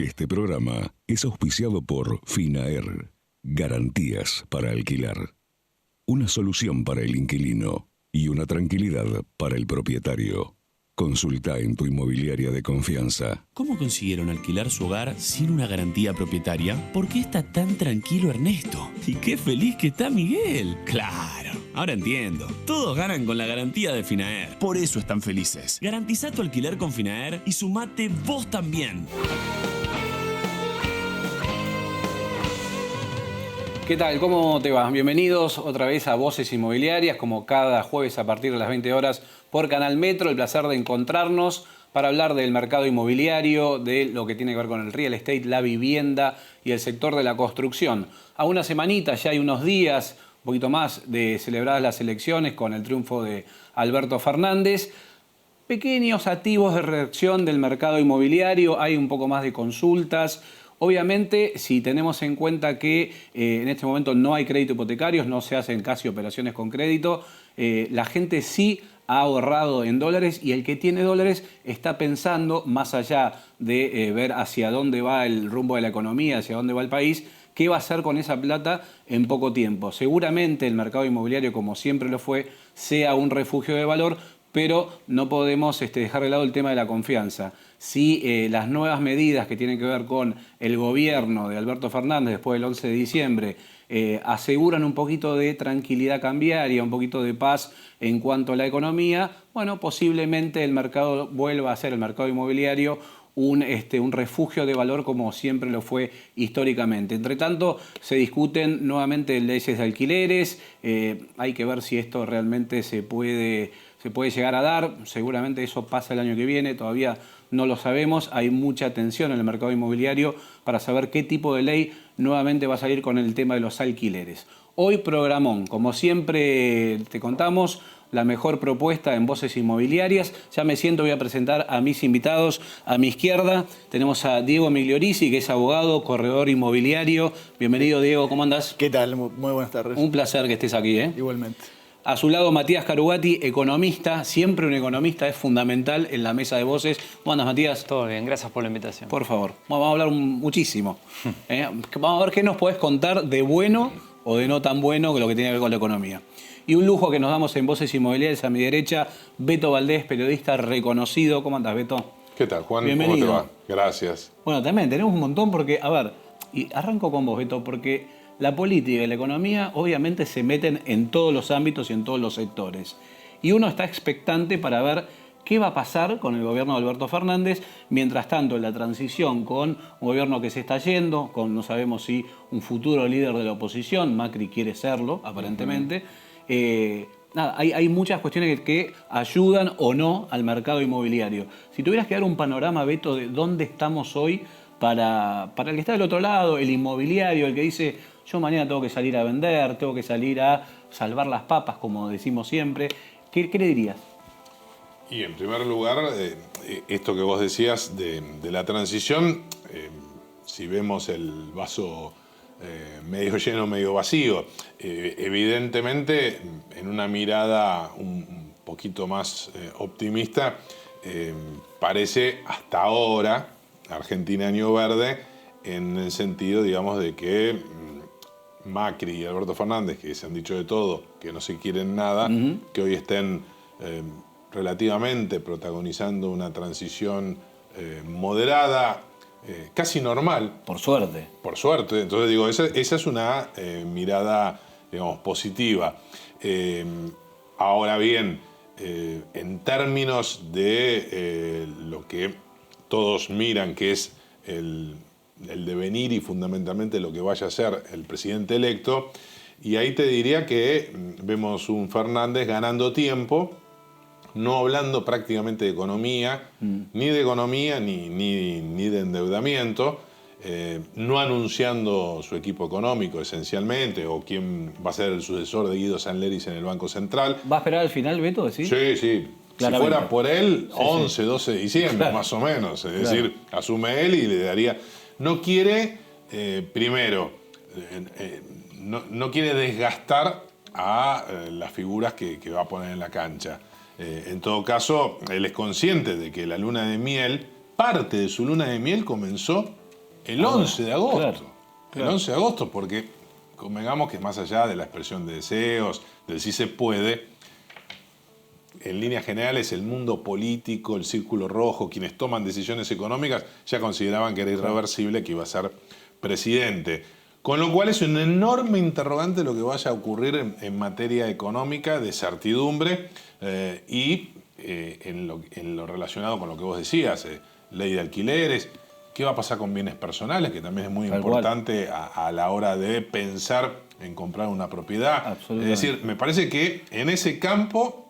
Este programa es auspiciado por Finaer, garantías para alquilar. Una solución para el inquilino y una tranquilidad para el propietario. Consulta en tu inmobiliaria de confianza. ¿Cómo consiguieron alquilar su hogar sin una garantía propietaria? ¿Por qué está tan tranquilo Ernesto? ¿Y qué feliz que está Miguel? ¡Claro! Ahora entiendo. Todos ganan con la garantía de Finaer. Por eso están felices. Garantiza tu alquiler con Finaer y sumate vos también. ¿Qué tal? ¿Cómo te va? Bienvenidos otra vez a Voces Inmobiliarias, como cada jueves a partir de las 20 horas por Canal Metro. El placer de encontrarnos para hablar del mercado inmobiliario, de lo que tiene que ver con el real estate, la vivienda y el sector de la construcción. A una semanita, ya hay unos días, un poquito más, de celebradas las elecciones con el triunfo de Alberto Fernández. Pequeños atisbos de reacción del mercado inmobiliario, hay un poco más de consultas. Obviamente, si tenemos en cuenta que en este momento no hay crédito hipotecarios, no se hacen casi operaciones con crédito, la gente sí ha ahorrado en dólares y el que tiene dólares está pensando, más allá de ver hacia dónde va el rumbo de la economía, hacia dónde va el país, qué va a hacer con esa plata en poco tiempo. Seguramente el mercado inmobiliario, como siempre lo fue, sea un refugio de valor, pero no podemos dejar de lado el tema de la confianza. Si las nuevas medidas que tienen que ver con el gobierno de Alberto Fernández después del 11 de diciembre aseguran un poquito de tranquilidad cambiaria, un poquito de paz en cuanto a la economía, bueno, posiblemente el mercado vuelva a ser, el mercado inmobiliario, un refugio de valor como siempre lo fue históricamente. Entre tanto, se discuten nuevamente leyes de alquileres, hay que ver si esto realmente se puede llegar a dar. Seguramente eso pasa el año que viene, todavía no lo sabemos. Hay mucha tensión en el mercado inmobiliario para saber qué tipo de ley nuevamente va a salir con el tema de los alquileres. Hoy programón, como siempre te contamos, la mejor propuesta en Voces Inmobiliarias. Ya me siento, voy a presentar a mis invitados. A mi izquierda tenemos a Diego Migliorisi, que es abogado, corredor inmobiliario. Bienvenido, Diego, ¿cómo andás? ¿Qué tal? Muy buenas tardes. Un placer que estés aquí, ¿eh? Igualmente. A su lado, Matías Carugati, economista. Siempre un economista es fundamental en la mesa de voces. ¿Cómo andas, Matías? Todo bien, gracias por la invitación. Por favor. Vamos a hablar muchísimo. Vamos a ver qué nos podés contar de bueno o de no tan bueno que lo que tiene que ver con la economía. Y un lujo que nos damos en Voces Inmobiliarias a mi derecha, Beto Valdés, periodista reconocido. ¿Cómo andás, Beto? ¿Qué tal, Juan? Bienvenido. ¿Cómo te va? Gracias. Bueno, también tenemos un montón porque, a ver, y arranco con vos, Beto, porque la política y la economía obviamente se meten en todos los ámbitos y en todos los sectores. Y uno está expectante para ver qué va a pasar con el gobierno de Alberto Fernández. Mientras tanto, en la transición con un gobierno que se está yendo, con no sabemos si un futuro líder de la oposición, Macri quiere serlo, aparentemente. Hay muchas cuestiones que ayudan o no al mercado inmobiliario. Si tuvieras que dar un panorama, Beto, de dónde estamos hoy para el que está del otro lado, el inmobiliario, el que dice: yo mañana tengo que salir a vender, tengo que salir a salvar las papas, como decimos siempre. ¿Qué le dirías? Y en primer lugar, esto que vos decías de la transición, si vemos el vaso medio lleno, medio vacío, evidentemente en una mirada un poquito más optimista, parece hasta ahora Argentina año verde, en el sentido, digamos, de que Macri y Alberto Fernández, que se han dicho de todo, que no se quieren nada, que hoy estén relativamente protagonizando una transición moderada, casi normal. Por suerte. Por suerte. Entonces digo, esa es una mirada, digamos, positiva. Ahora bien, en términos de lo que todos miran, que es el devenir y fundamentalmente lo que vaya a ser el presidente electo, y ahí te diría que vemos un Fernández ganando tiempo, no hablando prácticamente de economía, ni de economía ni de endeudamiento, no anunciando su equipo económico esencialmente, o quién va a ser el sucesor de Guido Sanleris en el Banco Central. ¿Va a esperar al final, Beto, decís? Sí, sí. Claramente. Si fuera por él, 11, 12 de diciembre, claro, más o menos. Es decir, asume él y le daría... No quiere, primero, no quiere desgastar a las figuras que va a poner en la cancha. En todo caso, él es consciente de que la luna de miel, parte de su luna de miel comenzó el 11 de agosto. Claro. El 11 de agosto, porque convengamos que más allá de la expresión de deseos, del sí se puede, en líneas generales el mundo político, el círculo rojo, quienes toman decisiones económicas, ya consideraban que era irreversible, que iba a ser presidente. Con lo cual es un enorme interrogante lo que vaya a ocurrir en materia económica, de certidumbre, en lo relacionado con lo que vos decías, ley de alquileres. ¿Qué va a pasar con bienes personales? Que también es muy importante a la hora de pensar en comprar una propiedad. Es decir, me parece que en ese campo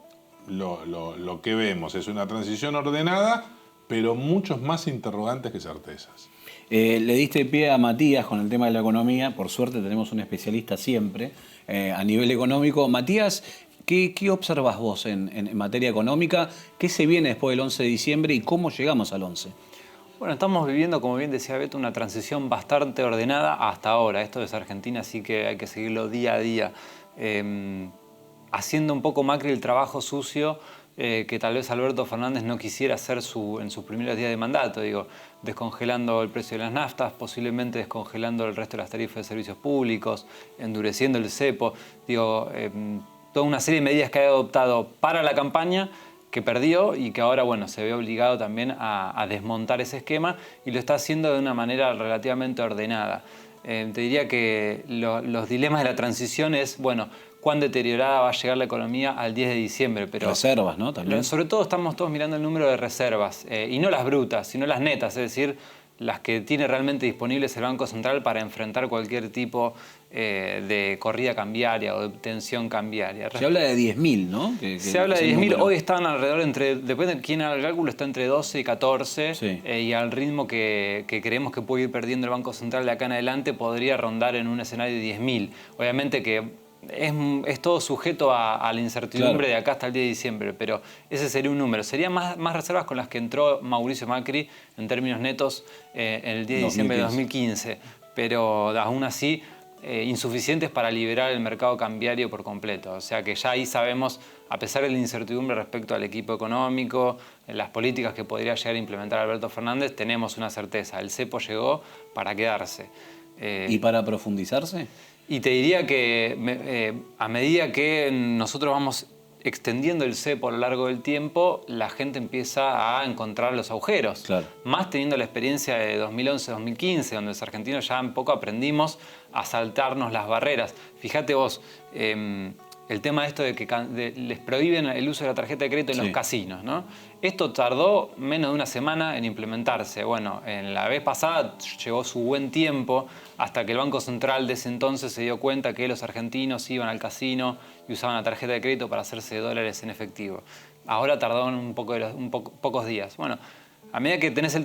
lo que vemos es una transición ordenada, pero muchos más interrogantes que certezas. Le diste pie a Matías con el tema de la economía. Por suerte tenemos un especialista siempre a nivel económico. Matías, ¿qué observas vos en materia económica? ¿Qué se viene después del 11 de diciembre y cómo llegamos al 11? Bueno, estamos viviendo, como bien decía Beto, una transición bastante ordenada hasta ahora. Esto es Argentina, así que hay que seguirlo día a día. Haciendo un poco Macri el trabajo sucio que tal vez Alberto Fernández no quisiera hacer en sus primeros días de mandato, descongelando el precio de las naftas, posiblemente descongelando el resto de las tarifas de servicios públicos, endureciendo el cepo, toda una serie de medidas que ha adoptado para la campaña que perdió y que ahora se ve obligado también a desmontar ese esquema, y lo está haciendo de una manera relativamente ordenada. Te diría que los dilemas de la transición es, cuán deteriorada va a llegar la economía al 10 de diciembre. Pero reservas, ¿no? También. Sobre todo estamos todos mirando el número de reservas, y no las brutas, sino las netas, es decir, las que tiene realmente disponibles el Banco Central para enfrentar cualquier tipo de corrida cambiaria o de tensión cambiaria. Se habla de 10.000, ¿no? Se habla de 10.000, hoy están alrededor, depende de quién haga el cálculo, está entre 12 y 14, sí. Y al ritmo que creemos que puede ir perdiendo el Banco Central de acá en adelante, podría rondar en un escenario de 10.000. Obviamente que es todo sujeto a la incertidumbre, claro, de acá hasta el 10 de diciembre, pero ese sería un número. Serían más reservas con las que entró Mauricio Macri en términos netos en el 10 de diciembre de 2015, pero aún así insuficientes para liberar el mercado cambiario por completo. O sea que ya ahí sabemos, a pesar de la incertidumbre respecto al equipo económico, las políticas que podría llegar a implementar Alberto Fernández, tenemos una certeza: el cepo llegó para quedarse. ¿Y para profundizarse? Y te diría que a medida que nosotros vamos extendiendo el cepo a lo largo del tiempo, la gente empieza a encontrar los agujeros. Claro. Más teniendo la experiencia de 2011-2015, donde los argentinos ya un poco aprendimos a saltarnos las barreras. Fíjate vos, el tema de esto de que les prohíben el uso de la tarjeta de crédito en los casinos, ¿no? Esto tardó menos de una semana en implementarse. Bueno, en la vez pasada llevó su buen tiempo hasta que el Banco Central de ese entonces se dio cuenta que los argentinos iban al casino y usaban la tarjeta de crédito para hacerse dólares en efectivo. Ahora tardaron pocos días. Bueno, a medida que tenés el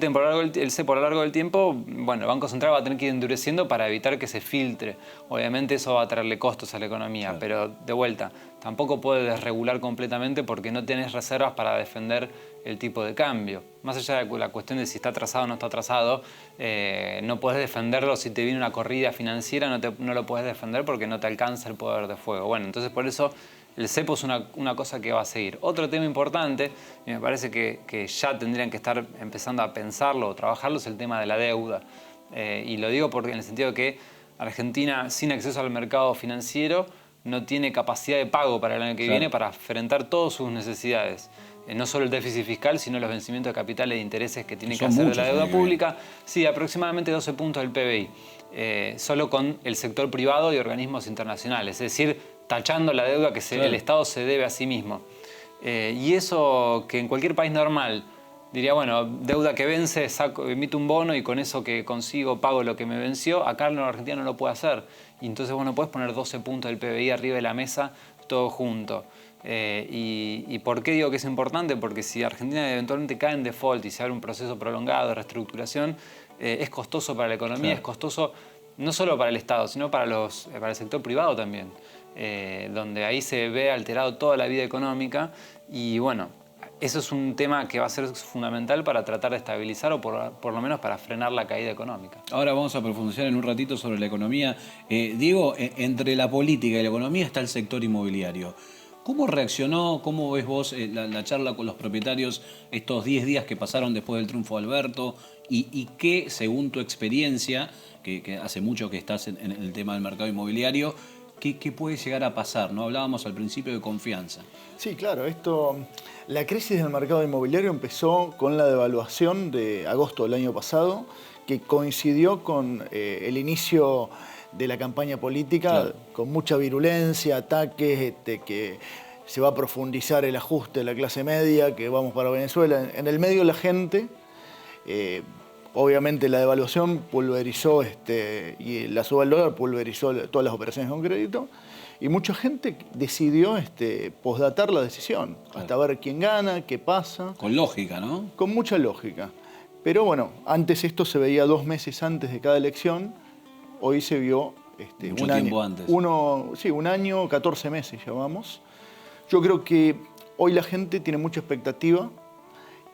cepo a lo largo del tiempo, el Banco Central va a tener que ir endureciendo para evitar que se filtre. Obviamente eso va a traerle costos a la economía, claro, pero de vuelta, tampoco puede desregular completamente porque no tenés reservas para defender el tipo de cambio. Más allá de la cuestión de si está atrasado o no está atrasado, no podés defenderlo si te viene una corrida financiera, no lo podés defender porque no te alcanza el poder de fuego. Entonces por eso el cepo es una cosa que va a seguir. Otro tema importante, y me parece que ya tendrían que estar empezando a pensarlo o trabajarlo, es el tema de la deuda. Y lo digo porque en el sentido de que Argentina, sin acceso al mercado financiero, no tiene capacidad de pago para el año que viene para enfrentar todas sus necesidades. No solo el déficit fiscal, sino los vencimientos de capitales e intereses que tiene que hacer de la deuda pública. Sí, aproximadamente 12 puntos del PBI. Solo con el sector privado y organismos internacionales. Es decir, tachando la deuda que el Estado se debe a sí mismo. Y eso que en cualquier país normal diría, deuda que vence, emito un bono y con eso que consigo pago lo que me venció, acá en la Argentina no lo puede hacer. Y entonces no puedes poner 12 puntos del PBI arriba de la mesa todo junto. ¿Y por qué digo que es importante? Porque si Argentina eventualmente cae en default y se abre un proceso prolongado de reestructuración, es costoso para la economía, es costoso no solo para el Estado, sino para el sector privado también, donde ahí se ve alterado toda la vida económica. Y eso es un tema que va a ser fundamental para tratar de estabilizar o por lo menos para frenar la caída económica. Ahora vamos a profundizar en un ratito sobre la economía. Diego, entre la política y la economía está el sector inmobiliario. ¿Cómo reaccionó, cómo ves vos la charla con los propietarios estos 10 días que pasaron después del triunfo de Alberto? ¿Y qué, según tu experiencia, que hace mucho que estás en el tema del mercado inmobiliario, qué puede llegar a pasar, ¿no? Hablábamos al principio de confianza. Sí, claro. La crisis del mercado inmobiliario empezó con la devaluación de agosto del año pasado, que coincidió con el inicio de la campaña política, claro, con mucha virulencia, ataques, que se va a profundizar el ajuste de la clase media, que vamos para Venezuela. En el medio la gente, obviamente la devaluación pulverizó, y la suba del dólar pulverizó todas las operaciones con crédito, y mucha gente decidió posdatar la decisión, claro, hasta ver quién gana, qué pasa. Con lógica, ¿no? Con mucha lógica. Pero bueno, antes esto se veía 2 meses antes de cada elección. Hoy se vio mucho tiempo antes. Un año, 14 meses llamamos. Yo creo que hoy la gente tiene mucha expectativa,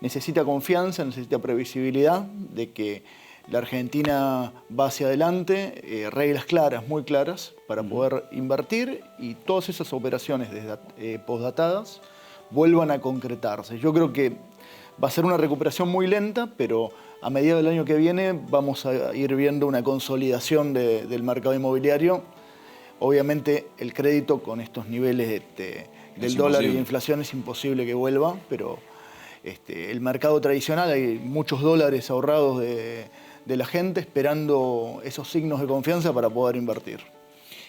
necesita confianza, necesita previsibilidad de que la Argentina va hacia adelante, reglas claras, muy claras, para poder invertir y todas esas operaciones postdatadas vuelvan a concretarse. Yo creo que va a ser una recuperación muy lenta, pero a mediados del año que viene vamos a ir viendo una consolidación del mercado inmobiliario. Obviamente el crédito con estos niveles del dólar y de inflación es imposible que vuelva, pero el mercado tradicional, hay muchos dólares ahorrados de la gente esperando esos signos de confianza para poder invertir.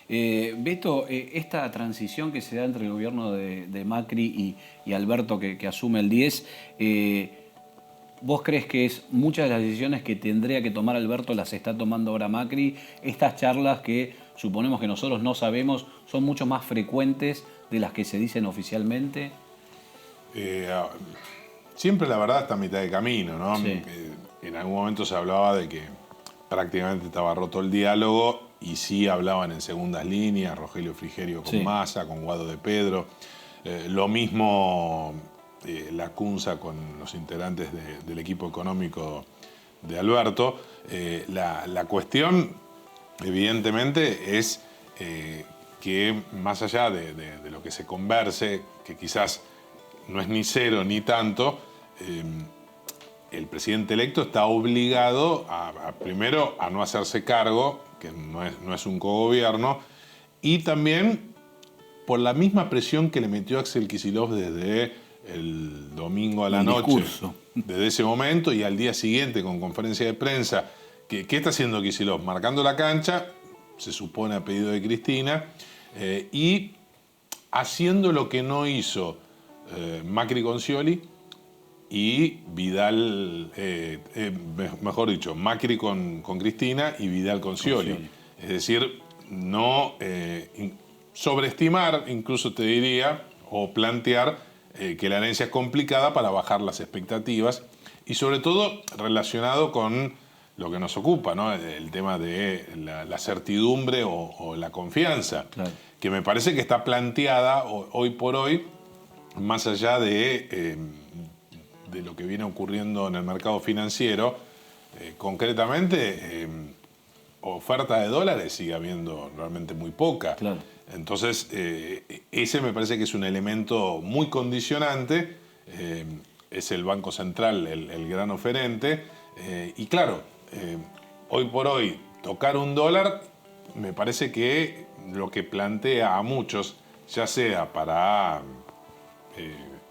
Beto, esta transición que se da entre el gobierno de Macri y Alberto que asume el 10, ¿vos crees que muchas de las decisiones que tendría que tomar Alberto las está tomando ahora Macri? Estas charlas que suponemos que nosotros no sabemos son mucho más frecuentes de las que se dicen oficialmente. Siempre la verdad está a mitad de camino, ¿no? Sí. En algún momento se hablaba de que prácticamente estaba roto el diálogo y sí hablaban en segundas líneas, Rogelio Frigerio con Massa, con Guado de Pedro. Lo mismo la Cunza con los integrantes del equipo económico de Alberto. La cuestión, evidentemente, es que más allá de lo que se converse, que quizás no es ni cero ni tanto, el presidente electo está obligado primero a no hacerse cargo, que no es un cogobierno, y también por la misma presión que le metió Axel Kicillof desde el domingo a la noche, desde ese momento y al día siguiente con conferencia de prensa. ¿Qué está haciendo Kicillof? Marcando la cancha, se supone a pedido de Cristina, y haciendo lo que no hizo Macri con Scioli y Vidal, mejor dicho, Macri con Cristina y Vidal con Scioli. Es decir, no sobreestimar, incluso te diría, o plantear que la herencia es complicada para bajar las expectativas y sobre todo relacionado con lo que nos ocupa, ¿no? El tema de la certidumbre o la confianza, claro, que me parece que está planteada hoy por hoy, más allá de lo que viene ocurriendo en el mercado financiero. Concretamente, oferta de dólares sigue habiendo realmente muy poca. Claro. Entonces, ese me parece que es un elemento muy condicionante. Es el Banco Central el gran oferente. Y claro, hoy por hoy, tocar un dólar, me parece que lo que plantea a muchos, ya sea para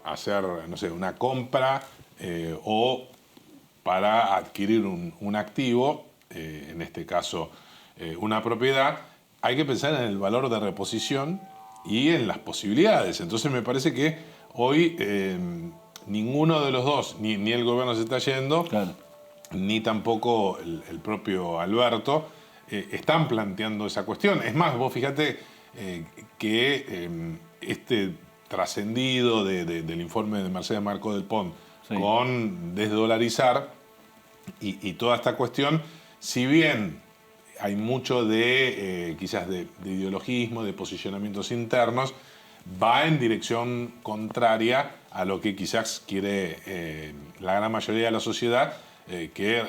hacer, no sé, una compra o para adquirir un activo, en este caso una propiedad, hay que pensar en el valor de reposición y en las posibilidades. Entonces me parece que hoy ninguno de los dos, ni el gobierno se está yendo, claro, ni tampoco el propio Alberto, están planteando esa cuestión. Es más, vos fíjate que este trascendido del informe de Mercedes Marcó del Pont, sí, con desdolarizar y toda esta cuestión, si bien hay mucho quizás de ideologismo, de posicionamientos internos, va en dirección contraria a lo que quizás quiere la gran mayoría de la sociedad, que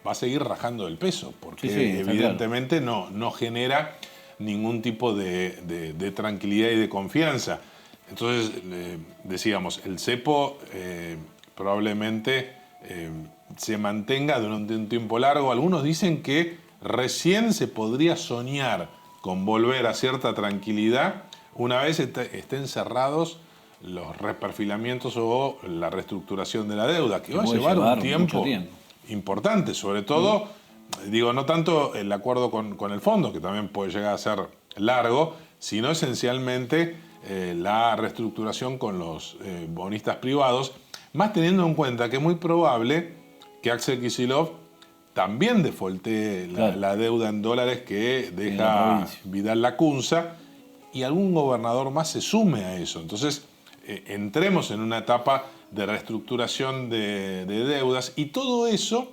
va a seguir rajando el peso, porque evidentemente claro, no genera ningún tipo de tranquilidad y de confianza. Entonces, decíamos, el cepo probablemente se mantenga durante un tiempo largo. Algunos dicen que recién se podría soñar con volver a cierta tranquilidad una vez estén cerrados los reperfilamientos o la reestructuración de la deuda, que va a llevar un tiempo importante, sobre todo, digo, no tanto el acuerdo con el fondo, que también puede llegar a ser largo, sino esencialmente la reestructuración con los bonistas privados, más teniendo en cuenta que es muy probable que Axel Kicillof también defaultee la deuda en dólares que deja Vidal Lacunza y algún gobernador más se sume a eso. Entonces, entremos en una etapa de reestructuración de deudas y todo eso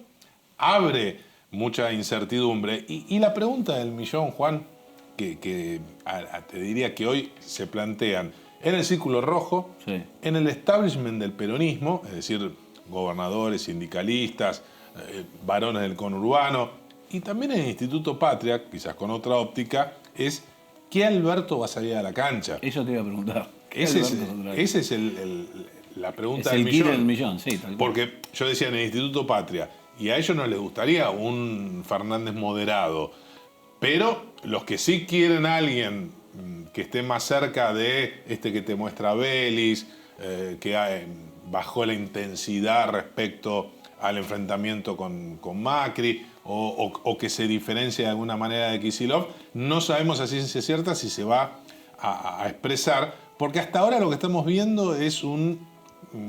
abre mucha incertidumbre. Y la pregunta del millón, Juan, que te diría que hoy se plantean en el Círculo Rojo, en el establishment del peronismo, es decir, gobernadores, sindicalistas, varones del conurbano, y también en el Instituto Patria, quizás con otra óptica, es ¿qué Alberto va a salir a la cancha? Eso te iba a preguntar. Esa es la pregunta del millón. Del millón, sí, tal cual. Porque yo decía en el Instituto Patria, y a ellos no les gustaría un Fernández moderado, pero los que sí quieren a alguien que esté más cerca de este que te muestra Vélez, que bajó la intensidad respecto al enfrentamiento con Macri, o que se diferencia de alguna manera de Kicillof, no sabemos a ciencia cierta si se va a expresar, porque hasta ahora lo que estamos viendo es un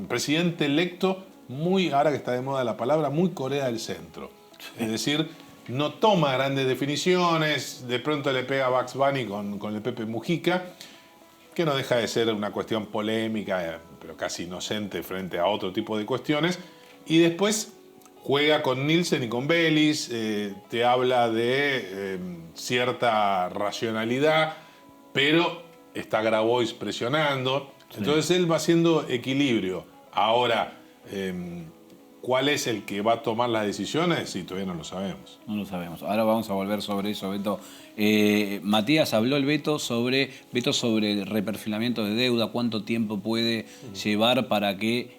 presidente electo muy, ahora que está de moda la palabra, muy Corea del Centro. Es decir, no toma grandes definiciones, de pronto le pega a Bugs Bunny con el Pepe Mujica, que no deja de ser una cuestión polémica, pero casi inocente frente a otro tipo de cuestiones, y después juega con Nielsen y con Vélez, te habla de cierta racionalidad, pero está Grabois presionando, entonces él va haciendo equilibrio. Ahora, ¿cuál es el que va a tomar las decisiones? Sí, todavía no lo sabemos. No lo sabemos. Ahora vamos a volver sobre eso, Beto. Matías, habló el Beto sobre el reperfilamiento de deuda, cuánto tiempo puede llevar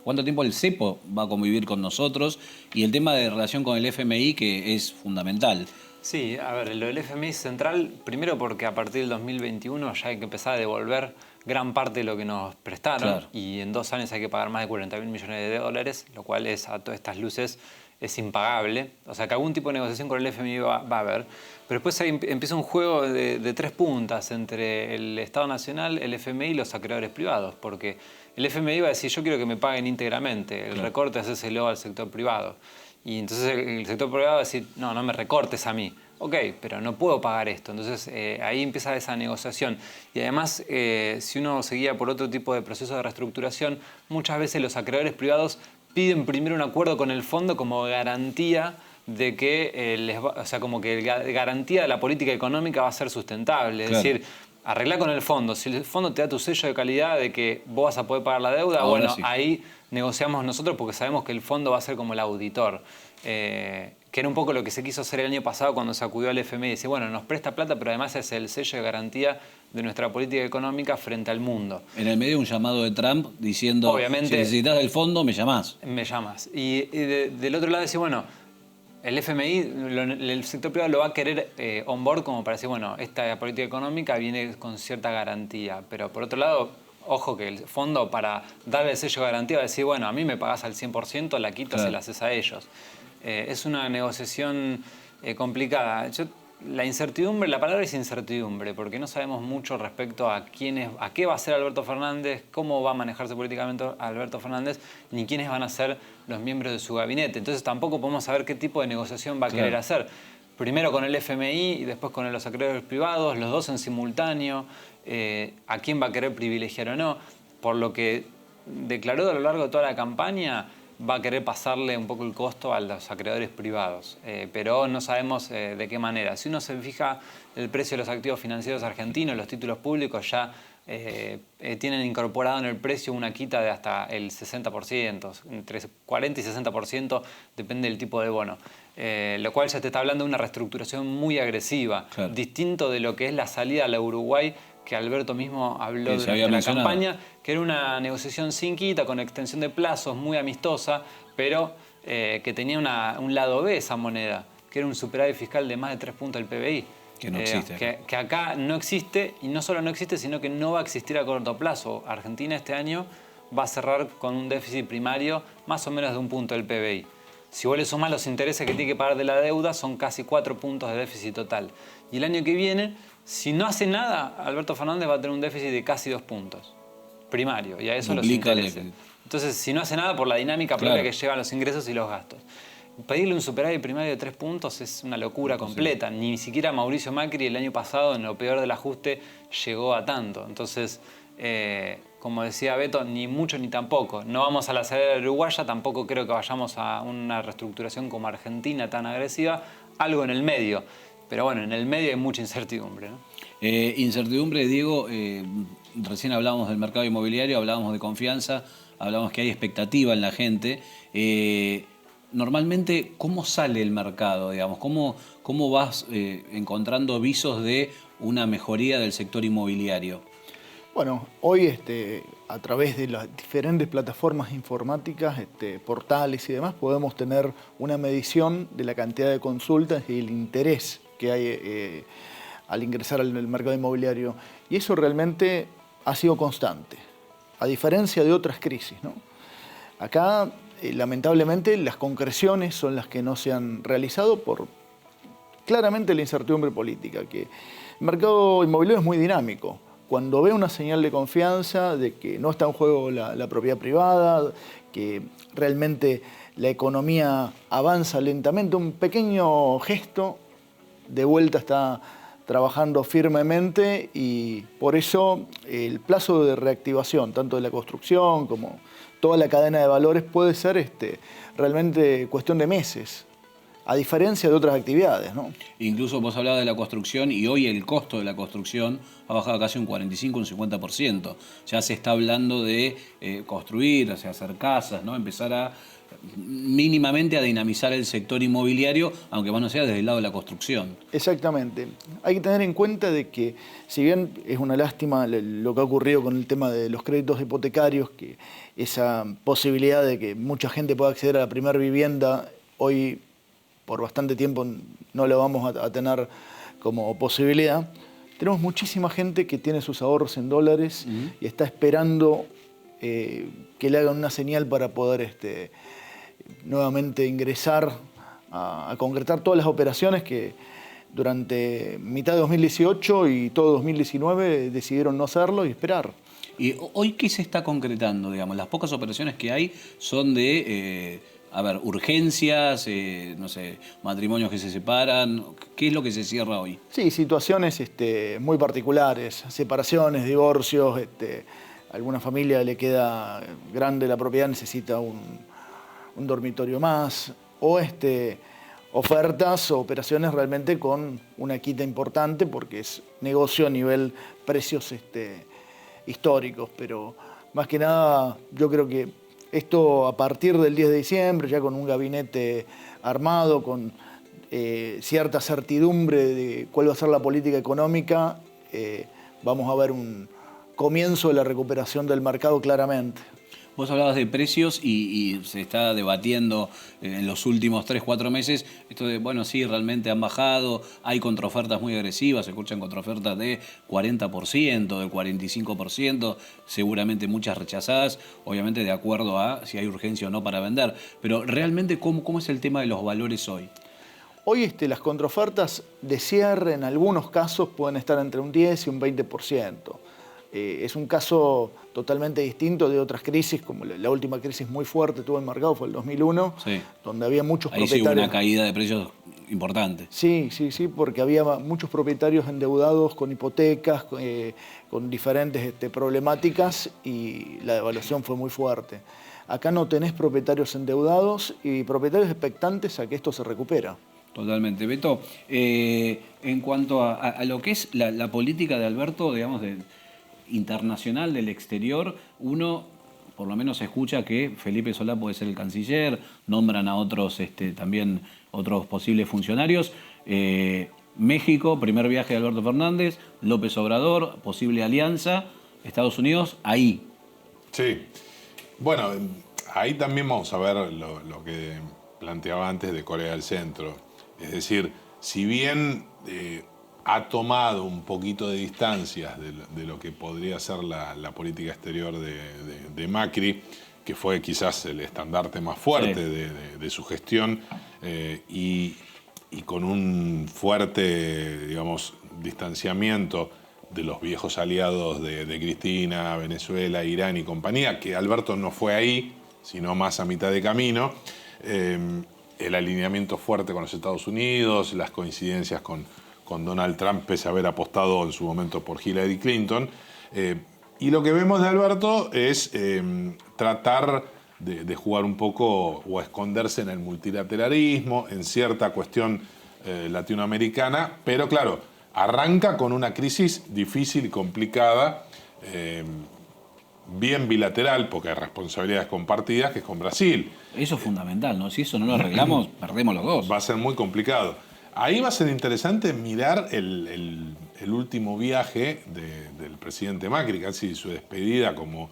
cuánto tiempo el cepo va a convivir con nosotros y el tema de relación con el FMI, que es fundamental. Sí, a ver, lo del FMI central, primero porque a partir del 2021 ya hay que empezar a devolver gran parte de lo que nos prestaron y en 2 años hay que pagar más de 40.000 millones de dólares, lo cual es a todas estas luces es impagable. O sea que algún tipo de negociación con el FMI va a haber. Pero después ahí empieza un juego de 3 puntas entre el Estado Nacional, el FMI y los acreedores privados, porque el FMI va a decir yo quiero que me paguen íntegramente, el recorte hacéselo al sector privado. Y entonces el sector privado va a decir, no me recortes a mí. Ok, pero no puedo pagar esto. Entonces ahí empieza esa negociación. Y además, si uno se guía por otro tipo de proceso de reestructuración, muchas veces los acreedores privados piden primero un acuerdo con el fondo como garantía de que como que garantía de la política económica va a ser sustentable. Es decir, arregla con el fondo. Si el fondo te da tu sello de calidad de que vos vas a poder pagar la deuda, ahí negociamos nosotros porque sabemos que el fondo va a ser como el auditor. Que era un poco lo que se quiso hacer el año pasado cuando se acudió al FMI. Dice, bueno, nos presta plata, pero además es el sello de garantía de nuestra política económica frente al mundo. En el medio un llamado de Trump diciendo, obviamente, si necesitas el fondo, me llamás. Me llamas. Y del otro lado decía, bueno, el FMI, el sector privado lo va a querer on board como para decir, bueno, esta política económica viene con cierta garantía. Pero por otro lado, ojo que el fondo para darle el sello de garantía va a decir, bueno, a mí me pagás al 100%, la quito, se la haces a ellos. Es una negociación complicada. La incertidumbre, la palabra es incertidumbre, porque no sabemos mucho respecto a qué va a hacer Alberto Fernández, cómo va a manejarse políticamente Alberto Fernández, ni quiénes van a ser los miembros de su gabinete. Entonces tampoco podemos saber qué tipo de negociación va a querer hacer. Primero con el FMI y después con los acreedores privados, los dos en simultáneo, a quién va a querer privilegiar o no. Por lo que declaró a lo largo de toda la campaña, va a querer pasarle un poco el costo a los acreedores privados, pero no sabemos de qué manera. Si uno se fija el precio de los activos financieros argentinos, los títulos públicos ya tienen incorporado en el precio una quita de hasta el 60%, entre 40 y 60%, depende del tipo de bono. Lo cual ya te está hablando de una reestructuración muy agresiva, distinto de lo que es la salida a la Uruguay que Alberto mismo habló Que se durante había la mencionado. campaña, que era una negociación sin quita, con extensión de plazos, muy amistosa, pero que tenía un lado B esa moneda, que era un superávit fiscal de más de 3 puntos del PBI. Que no existe acá. Que acá no existe, y no solo no existe, sino que no va a existir a corto plazo. Argentina este año va a cerrar con un déficit primario más o menos de 1 punto del PBI. Si vos le sumás los intereses que tiene que pagar de la deuda, son casi 4 puntos de déficit total. Y el año que viene, si no hace nada, Alberto Fernández va a tener un déficit de casi 2 puntos primario, y a eso Duplica los el intereses. déficit. Entonces, si no hace nada por la dinámica propia Claro. que llevan los ingresos y los gastos. Pedirle un superávit primario de 3 puntos es una locura completa. Ni siquiera Mauricio Macri el año pasado, en lo peor del ajuste, llegó a tanto. Entonces, como decía Beto, ni mucho ni tampoco. No vamos a la salida uruguaya, tampoco creo que vayamos a una reestructuración como Argentina tan agresiva. Algo en el medio. Pero bueno, en el medio hay mucha incertidumbre, ¿no? Incertidumbre, Diego, recién hablábamos del mercado inmobiliario, hablábamos de confianza, hablábamos que hay expectativa en la gente. Normalmente, ¿cómo sale el mercado, digamos? ¿Cómo vas encontrando visos de una mejoría del sector inmobiliario? Bueno, hoy a través de las diferentes plataformas informáticas, portales y demás, podemos tener una medición de la cantidad de consultas y el interés que hay al ingresar al mercado inmobiliario. Y eso realmente ha sido constante, a diferencia de otras crisis, ¿no? Acá, lamentablemente, las concreciones son las que no se han realizado por claramente la incertidumbre política, que el mercado inmobiliario es muy dinámico. Cuando ve una señal de confianza de que no está en juego la propiedad privada, que realmente la economía avanza lentamente, un pequeño gesto de vuelta está trabajando firmemente, y por eso el plazo de reactivación, tanto de la construcción como toda la cadena de valores, puede ser realmente cuestión de meses, a diferencia de otras actividades, ¿no? Incluso vos hablabas de la construcción, y hoy el costo de la construcción ha bajado casi un 45, un 50%. Ya se está hablando de construir, o sea, hacer casas, ¿no? Empezar a mínimamente a dinamizar el sector inmobiliario, aunque más no sea desde el lado de la construcción. Exactamente. Hay que tener en cuenta de que, si bien es una lástima lo que ha ocurrido con el tema de los créditos hipotecarios, que esa posibilidad de que mucha gente pueda acceder a la primera vivienda, hoy por bastante tiempo no lo vamos a tener como posibilidad. Tenemos muchísima gente que tiene sus ahorros en dólares y está esperando que le hagan una señal para poder nuevamente ingresar a concretar todas las operaciones que durante mitad de 2018 y todo 2019 decidieron no hacerlo y esperar. ¿Y hoy qué se está concretando, digamos? Las pocas operaciones que hay son de, urgencias, no sé, matrimonios que se separan. ¿Qué es lo que se cierra hoy? Sí, situaciones muy particulares, separaciones, divorcios, a alguna familia le queda grande la propiedad, necesita un dormitorio más, o ofertas o operaciones realmente con una quita importante, porque es negocio a nivel precios históricos. Pero más que nada, yo creo que esto a partir del 10 de diciembre, ya con un gabinete armado, con cierta certidumbre de cuál va a ser la política económica, vamos a ver un comienzo de la recuperación del mercado claramente. Vos hablabas de precios y se está debatiendo en los últimos 3-4 meses esto de, bueno, sí, realmente han bajado, hay contraofertas muy agresivas, se escuchan contraofertas de 40%, de 45%, seguramente muchas rechazadas, obviamente de acuerdo a si hay urgencia o no para vender. Pero realmente, ¿cómo es el tema de los valores hoy? Hoy las contraofertas de cierre en algunos casos pueden estar entre un 10 y un 20%. Es un caso totalmente distinto de otras crisis, como la última crisis muy fuerte tuvo el mercado, fue el 2001, sí, donde había muchos propietarios. Ahí sí hubo una caída de precios importante. Sí, porque había muchos propietarios endeudados con hipotecas, con diferentes problemáticas, y la devaluación fue muy fuerte. Acá no tenés propietarios endeudados y propietarios expectantes a que esto se recupera. Totalmente. Beto, en cuanto a lo que es la política de Alberto, digamos, internacional, del exterior, uno por lo menos escucha que Felipe Solá puede ser el canciller, nombran a otros también otros posibles funcionarios. México, primer viaje de Alberto Fernández, López Obrador, posible alianza, Estados Unidos, ahí. Sí. Bueno, ahí también vamos a ver lo que planteaba antes de Corea del Centro. Es decir, si bien ha tomado un poquito de distancias de lo que podría ser la política exterior de Macri, que fue quizás el estandarte más fuerte de su gestión, y con un fuerte, digamos, distanciamiento de los viejos aliados de Cristina, Venezuela, Irán y compañía, que Alberto no fue ahí, sino más a mitad de camino. El alineamiento fuerte con los Estados Unidos, las coincidencias con Donald Trump, pese a haber apostado en su momento por Hillary Clinton. Y lo que vemos de Alberto es tratar de jugar un poco o esconderse en el multilateralismo, en cierta cuestión latinoamericana, pero claro, arranca con una crisis difícil y complicada, bien bilateral, porque hay responsabilidades compartidas, que es con Brasil. Eso es fundamental, ¿no? Si eso no lo arreglamos, perdemos los dos. Va a ser muy complicado. Ahí va a ser interesante mirar el último viaje del presidente Macri, casi su despedida como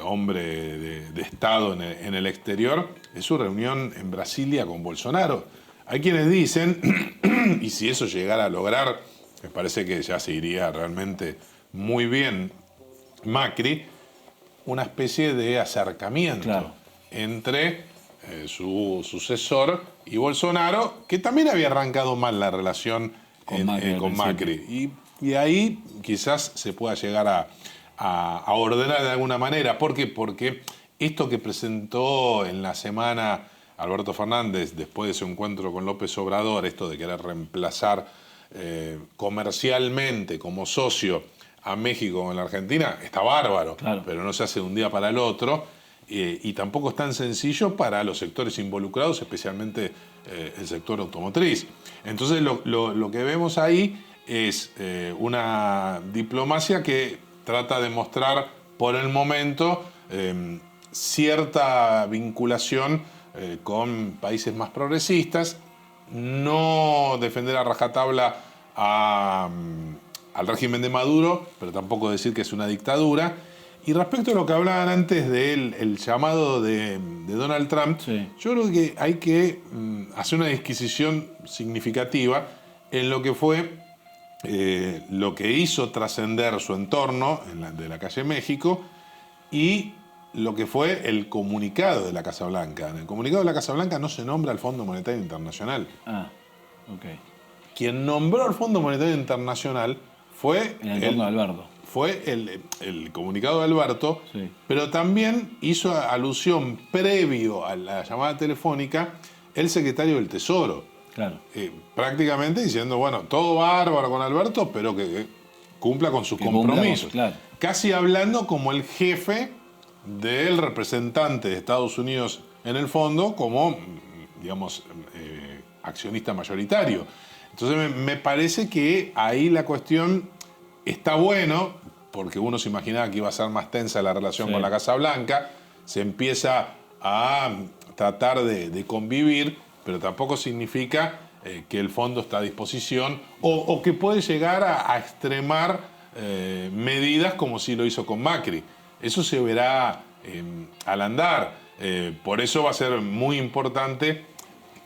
hombre de Estado en el exterior, es su reunión en Brasilia con Bolsonaro. Hay quienes dicen, y si eso llegara a lograr, me parece que ya se iría realmente muy bien Macri, una especie de acercamiento entre su sucesor y Bolsonaro, que también había arrancado mal la relación con Macri. Y ahí quizás se pueda llegar a ordenar de alguna manera. ¿Por qué? Porque esto que presentó en la semana Alberto Fernández después de su encuentro con López Obrador, esto de querer reemplazar comercialmente como socio a México en la Argentina, está bárbaro, pero no se hace de un día para el otro, y tampoco es tan sencillo para los sectores involucrados, especialmente el sector automotriz. Entonces lo que vemos ahí es una diplomacia que trata de mostrar por el momento cierta vinculación con países más progresistas, no defender a rajatabla al régimen de Maduro, pero tampoco decir que es una dictadura. Y respecto a lo que hablaban antes del llamado de Donald Trump, yo creo que hay que hacer una disquisición significativa en lo que fue lo que hizo trascender su entorno de la calle México y lo que fue el comunicado de la Casa Blanca. En el comunicado de la Casa Blanca no se nombra al Fondo Monetario Internacional. Quien nombró al Fondo Monetario Internacional fue en el entorno de Alberto. Fue el comunicado de Alberto, pero también hizo alusión previo a la llamada telefónica el secretario del Tesoro. Prácticamente diciendo, bueno, todo bárbaro con Alberto, pero que cumpla con sus compromisos. Casi hablando como el jefe del representante de Estados Unidos en el fondo, como, digamos, accionista mayoritario. Entonces me parece que ahí la cuestión está bueno, porque uno se imaginaba que iba a ser más tensa la relación con la Casa Blanca, se empieza a tratar de convivir, pero tampoco significa que el fondo está a disposición o que puede llegar a extremar medidas como si lo hizo con Macri. Eso se verá al andar. Por eso va a ser muy importante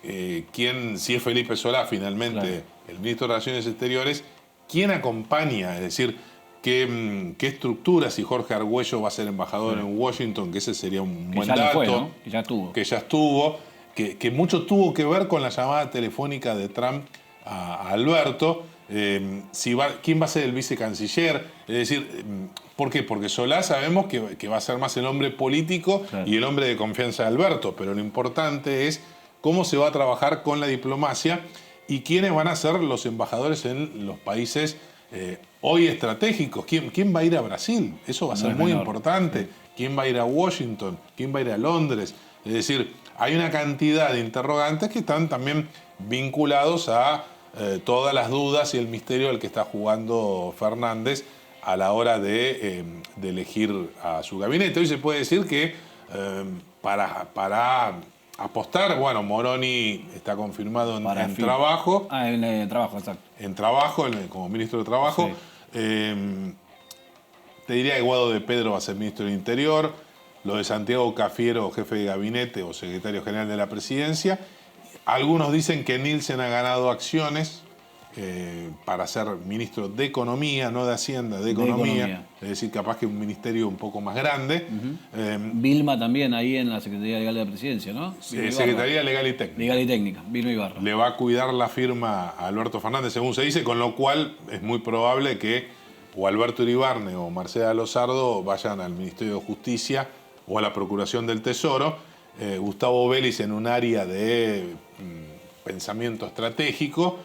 si es Felipe Solá finalmente el ministro de Relaciones Exteriores, quién acompaña, es decir, qué estructura, si Jorge Argüello va a ser embajador en Washington, que ese sería un buen dato. Fue, ¿no? Que ya estuvo. Que mucho tuvo que ver con la llamada telefónica de Trump a Alberto. ¿Quién va a ser el vicecanciller? Es decir, ¿por qué? Porque Solá sabemos que va a ser más el hombre político y el hombre de confianza de Alberto, pero lo importante es cómo se va a trabajar con la diplomacia y quiénes van a ser los embajadores en los países hoy estratégicos. ¿Quién va a ir a Brasil? Eso va a ser muy importante. ¿Quién va a ir a Washington? ¿Quién va a ir a Londres? Es decir, hay una cantidad de interrogantes que están también vinculados a todas las dudas y el misterio del que está jugando Fernández a la hora de elegir a su gabinete. Hoy se puede decir que para apostar, bueno, Moroni está confirmado en Para fin. trabajo. En trabajo, exacto. En trabajo, como ministro de Trabajo. Sí. Te diría que Guado de Pedro va a ser ministro del Interior. Lo de Santiago Cafiero, jefe de gabinete o secretario general de la presidencia. Algunos dicen que Nielsen ha ganado acciones para ser ministro de Economía, no de Hacienda, de Economía. Es decir, capaz que un ministerio un poco más grande. Vilma también ahí en la Secretaría Legal de la Presidencia, ¿no? Secretaría Legal y Técnica. Legal y Técnica, Vilma Ibarra. Le va a cuidar la firma a Alberto Fernández, según se dice, con lo cual es muy probable que o Alberto Iribarne o Marcela Lozardo vayan al Ministerio de Justicia o a la Procuración del Tesoro. Gustavo Vélez en un área de pensamiento estratégico.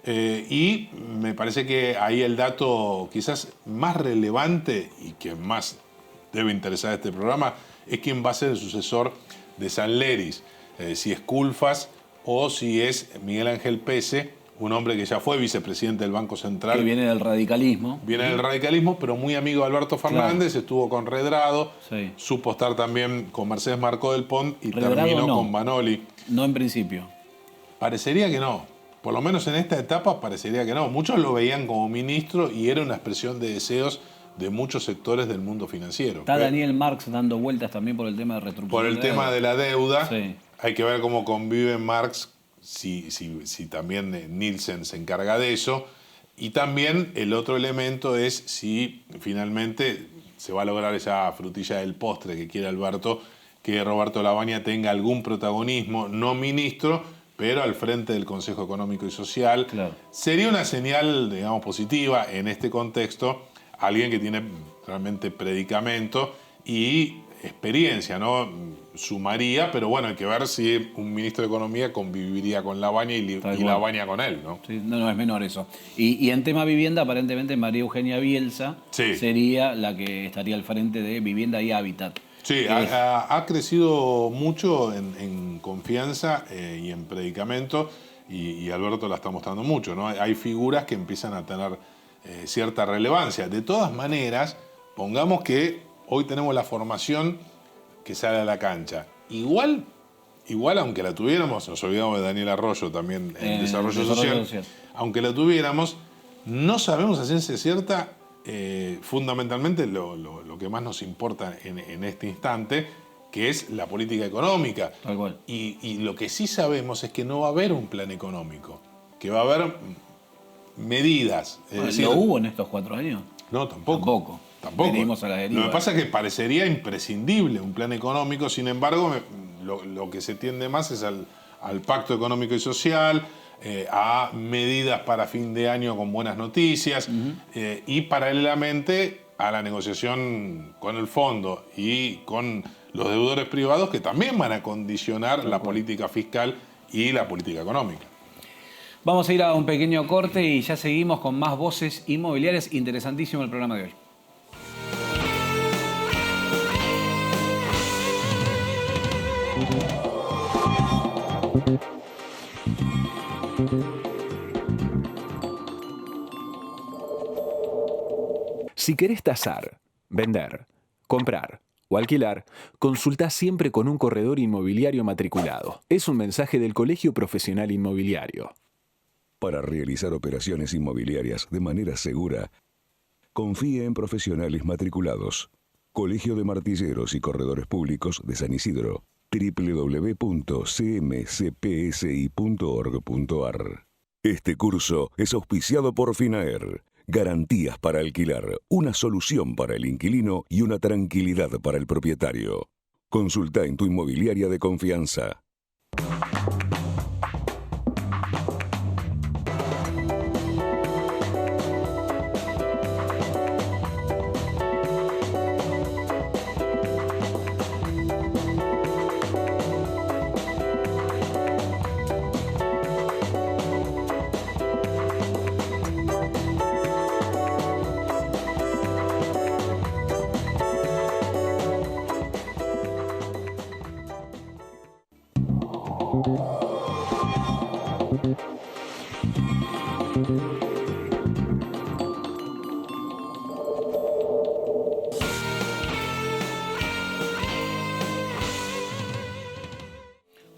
Y me parece que ahí el dato quizás más relevante y que más debe interesar a este programa es quién va a ser el sucesor de Sanleris, si es Culfas o si es Miguel Ángel Pese, un hombre que ya fue vicepresidente del Banco Central. Que viene del radicalismo. Viene del radicalismo, pero muy amigo de Alberto Fernández, claro. Estuvo con Redrado, sí. Supo estar también con Mercedes Marcó del Pont y Redrado terminó no. con Banoli. No en principio. Parecería que no. Por lo menos en esta etapa parecería que no. Muchos lo veían como ministro y era una expresión de deseos de muchos sectores del mundo financiero. Está Daniel Marx dando vueltas también por el tema de reestructuración. Por el tema de la deuda. Sí. Hay que ver cómo convive Marx, si también Nielsen se encarga de eso. Y también el otro elemento es si finalmente se va a lograr esa frutilla del postre que quiere Alberto, que Roberto Lavagna tenga algún protagonismo, no ministro, pero al frente del Consejo Económico y Social. Claro. Sería una señal, digamos, positiva en este contexto, alguien que tiene realmente predicamento y experiencia, ¿no? Sumaría, pero bueno, hay que ver si un ministro de Economía conviviría con Lavagna y Lavagna con él, ¿no? Sí, no es menor eso. Y en tema vivienda, aparentemente María Eugenia Bielsa sería la que estaría al frente de Vivienda y Hábitat. Sí, ha crecido mucho en confianza y en predicamento y Alberto la está mostrando mucho, ¿no? Hay figuras que empiezan a tener cierta relevancia. De todas maneras, pongamos que hoy tenemos la formación que sale a la cancha. Igual aunque la tuviéramos, nos olvidamos de Daniel Arroyo también en Desarrollo Social, aunque la tuviéramos, no sabemos a ciencia cierta. Fundamentalmente lo que más nos importa en este instante, que es la política económica. Tal cual. Y lo que sí sabemos es que no va a haber un plan económico, que va a haber medidas. ¿Lo hubo en estos 4 años? No, tampoco. Venimos a la deriva. Lo que pasa es que parecería imprescindible un plan económico, sin embargo, lo que se tiende más es al pacto económico y social, a medidas para fin de año con buenas noticias y paralelamente a la negociación con el fondo y con los deudores privados que también van a condicionar la política fiscal y la política económica. Vamos a ir a un pequeño corte y ya seguimos con más voces inmobiliarias. Interesantísimo el programa de hoy. Si querés tasar, vender, comprar o alquilar, consulta siempre con un corredor inmobiliario matriculado. Es un mensaje del Colegio Profesional Inmobiliario. Para realizar operaciones inmobiliarias de manera segura, confíe en profesionales matriculados. Colegio de Martilleros y Corredores Públicos de San Isidro. www.cmcpsi.org.ar. Este curso es auspiciado por Finaer. Garantías para alquilar, una solución para el inquilino y una tranquilidad para el propietario. Consulta en tu inmobiliaria de confianza.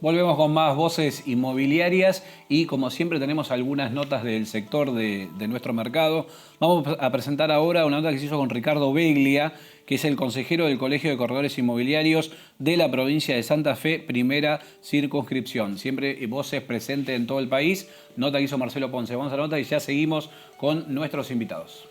Volvemos con más voces inmobiliarias y como siempre tenemos algunas notas del sector de nuestro mercado. Vamos a presentar ahora una nota que se hizo con Ricardo Beglia, que es el consejero del Colegio de Corredores Inmobiliarios de la provincia de Santa Fe, primera circunscripción. Siempre voces presentes en todo el país. Nota que hizo Marcelo Ponce. Vamos a la nota y ya seguimos con nuestros invitados.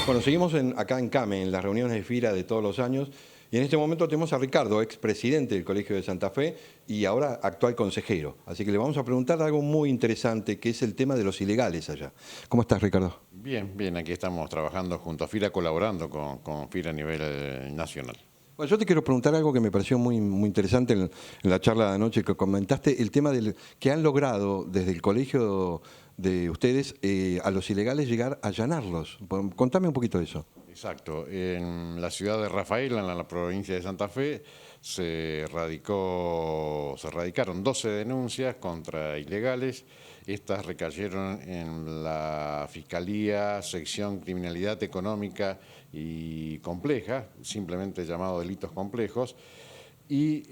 Bueno, seguimos acá en CAME, en las reuniones de FIRA de todos los años. Y en este momento tenemos a Ricardo, expresidente del Colegio de Santa Fe y ahora actual consejero. Así que le vamos a preguntar algo muy interesante, que es el tema de los ilegales allá. ¿Cómo estás, Ricardo? Bien, bien, aquí estamos trabajando junto a FIRA, colaborando con FIRA a nivel nacional. Bueno, yo te quiero preguntar algo que me pareció muy interesante en la charla de anoche que comentaste, el tema que han logrado desde el colegio de ustedes a los ilegales llegar a allanarlos. Contame un poquito de eso. Exacto. En la ciudad de Rafaela, en la provincia de Santa Fe, se radicaron 12 denuncias contra ilegales. Estas recayeron en la Fiscalía, sección Criminalidad Económica y Compleja, simplemente llamado delitos complejos, y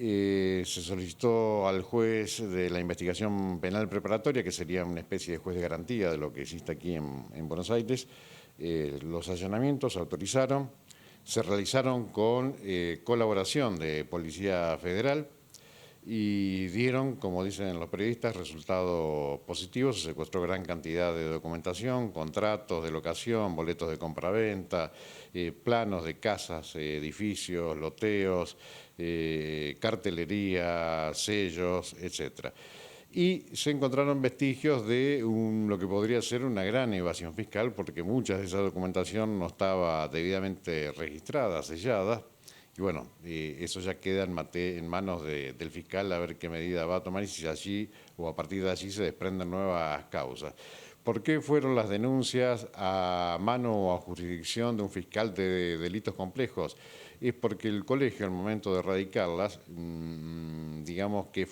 se solicitó al juez de la investigación penal preparatoria, que sería una especie de juez de garantía de lo que existe aquí en Buenos Aires. Los allanamientos se autorizaron, se realizaron con colaboración de Policía Federal y dieron, como dicen los periodistas, resultados positivos. Se secuestró gran cantidad de documentación, contratos de locación, boletos de compraventa, planos de casas, edificios, loteos, cartelería, sellos, etcétera. Y se encontraron vestigios de lo que podría ser una gran evasión fiscal, porque mucha de esa documentación no estaba debidamente registrada, sellada. Y bueno, eso ya queda en manos del fiscal a ver qué medida va a tomar y si allí o a partir de allí se desprenden nuevas causas. ¿Por qué fueron las denuncias a mano o a jurisdicción de un fiscal de delitos complejos? Es porque el colegio, al momento de radicarlas, digamos que